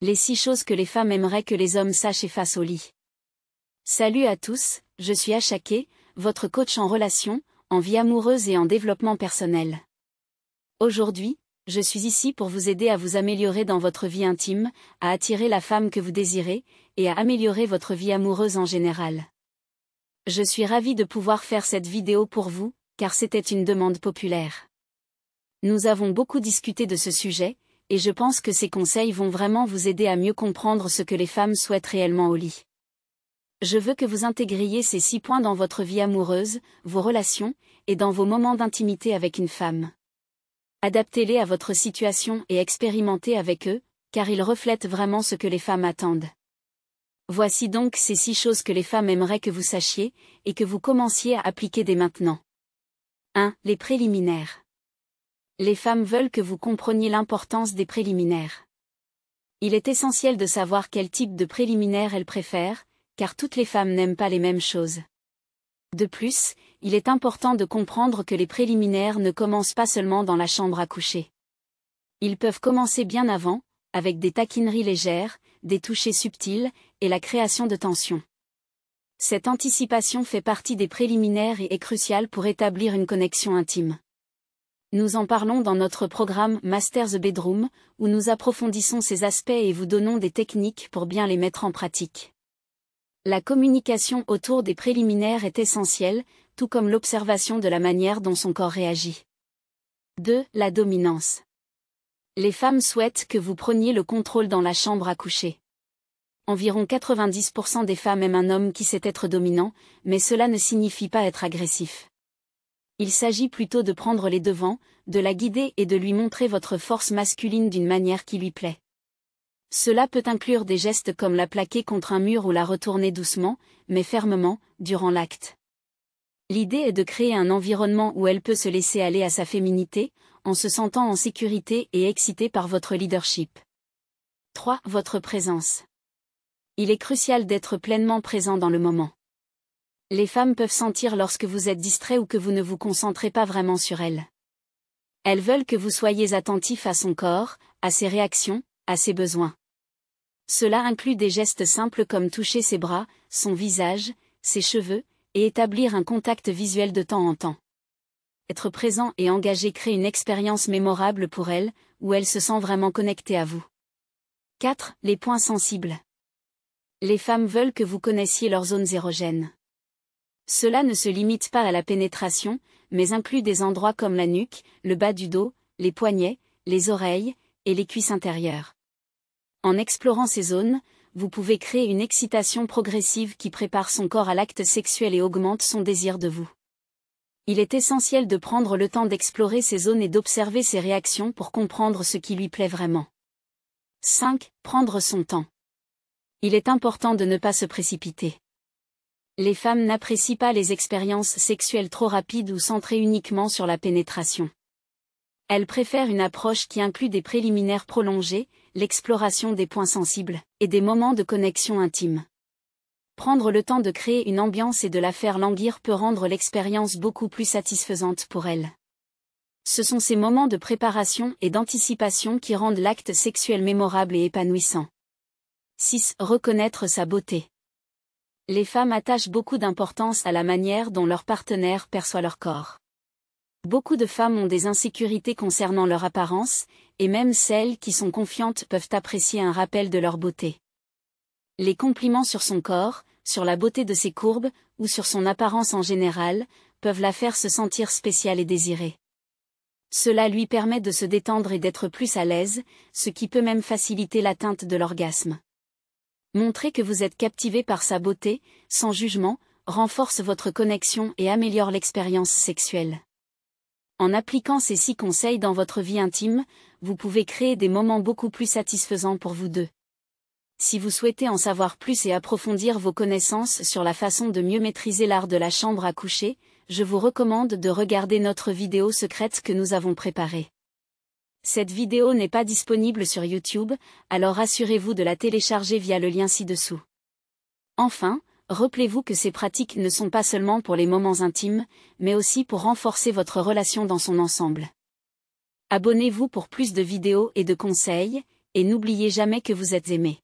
Les 6 choses que les femmes aimeraient que les hommes sachent et fassent au lit. Salut à tous, je suis Achake, votre coach en relations, en vie amoureuse et en développement personnel. Aujourd'hui, je suis ici pour vous aider à vous améliorer dans votre vie intime, à attirer la femme que vous désirez, et à améliorer votre vie amoureuse en général. Je suis ravie de pouvoir faire cette vidéo pour vous, car c'était une demande populaire. Nous avons beaucoup discuté de ce sujet, et je pense que ces conseils vont vraiment vous aider à mieux comprendre ce que les femmes souhaitent réellement au lit. Je veux que vous intégriez ces 6 points dans votre vie amoureuse, vos relations, et dans vos moments d'intimité avec une femme. Adaptez-les à votre situation et expérimentez avec eux, car ils reflètent vraiment ce que les femmes attendent. Voici donc ces 6 choses que les femmes aimeraient que vous sachiez, et que vous commenciez à appliquer dès maintenant. 1. Les préliminaires. Les femmes veulent que vous compreniez l'importance des préliminaires. Il est essentiel de savoir quel type de préliminaires elles préfèrent, car toutes les femmes n'aiment pas les mêmes choses. De plus, il est important de comprendre que les préliminaires ne commencent pas seulement dans la chambre à coucher. Ils peuvent commencer bien avant, avec des taquineries légères, des touchés subtils, et la création de tensions. Cette anticipation fait partie des préliminaires et est cruciale pour établir une connexion intime. Nous en parlons dans notre programme Master the Bedroom, où nous approfondissons ces aspects et vous donnons des techniques pour bien les mettre en pratique. La communication autour des préliminaires est essentielle, tout comme l'observation de la manière dont son corps réagit. 2. La dominance. Les femmes souhaitent que vous preniez le contrôle dans la chambre à coucher. Environ 90% des femmes aiment un homme qui sait être dominant, mais cela ne signifie pas être agressif. Il s'agit plutôt de prendre les devants, de la guider et de lui montrer votre force masculine d'une manière qui lui plaît. Cela peut inclure des gestes comme la plaquer contre un mur ou la retourner doucement, mais fermement, durant l'acte. L'idée est de créer un environnement où elle peut se laisser aller à sa féminité, en se sentant en sécurité et excitée par votre leadership. 3. Votre présence. Il est crucial d'être pleinement présent dans le moment. Les femmes peuvent sentir lorsque vous êtes distrait ou que vous ne vous concentrez pas vraiment sur elles. Elles veulent que vous soyez attentif à son corps, à ses réactions, à ses besoins. Cela inclut des gestes simples comme toucher ses bras, son visage, ses cheveux, et établir un contact visuel de temps en temps. Être présent et engagé crée une expérience mémorable pour elle, où elle se sent vraiment connectée à vous. 4. Les points sensibles. Les femmes veulent que vous connaissiez leurs zones érogènes. Cela ne se limite pas à la pénétration, mais inclut des endroits comme la nuque, le bas du dos, les poignets, les oreilles, et les cuisses intérieures. En explorant ces zones, vous pouvez créer une excitation progressive qui prépare son corps à l'acte sexuel et augmente son désir de vous. Il est essentiel de prendre le temps d'explorer ces zones et d'observer ses réactions pour comprendre ce qui lui plaît vraiment. 5. Prendre son temps. Il est important de ne pas se précipiter. Les femmes n'apprécient pas les expériences sexuelles trop rapides ou centrées uniquement sur la pénétration. Elles préfèrent une approche qui inclut des préliminaires prolongés, l'exploration des points sensibles, et des moments de connexion intime. Prendre le temps de créer une ambiance et de la faire languir peut rendre l'expérience beaucoup plus satisfaisante pour elles. Ce sont ces moments de préparation et d'anticipation qui rendent l'acte sexuel mémorable et épanouissant. 6. Reconnaître sa beauté. Les femmes attachent beaucoup d'importance à la manière dont leur partenaire perçoit leur corps. Beaucoup de femmes ont des insécurités concernant leur apparence, et même celles qui sont confiantes peuvent apprécier un rappel de leur beauté. Les compliments sur son corps, sur la beauté de ses courbes, ou sur son apparence en général, peuvent la faire se sentir spéciale et désirée. Cela lui permet de se détendre et d'être plus à l'aise, ce qui peut même faciliter l'atteinte de l'orgasme. Montrez que vous êtes captivé par sa beauté, sans jugement, renforce votre connexion et améliore l'expérience sexuelle. En appliquant ces 6 conseils dans votre vie intime, vous pouvez créer des moments beaucoup plus satisfaisants pour vous deux. Si vous souhaitez en savoir plus et approfondir vos connaissances sur la façon de mieux maîtriser l'art de la chambre à coucher, je vous recommande de regarder notre vidéo secrète que nous avons préparée. Cette vidéo n'est pas disponible sur YouTube, alors assurez-vous de la télécharger via le lien ci-dessous. Enfin, rappelez-vous que ces pratiques ne sont pas seulement pour les moments intimes, mais aussi pour renforcer votre relation dans son ensemble. Abonnez-vous pour plus de vidéos et de conseils, et n'oubliez jamais que vous êtes aimé.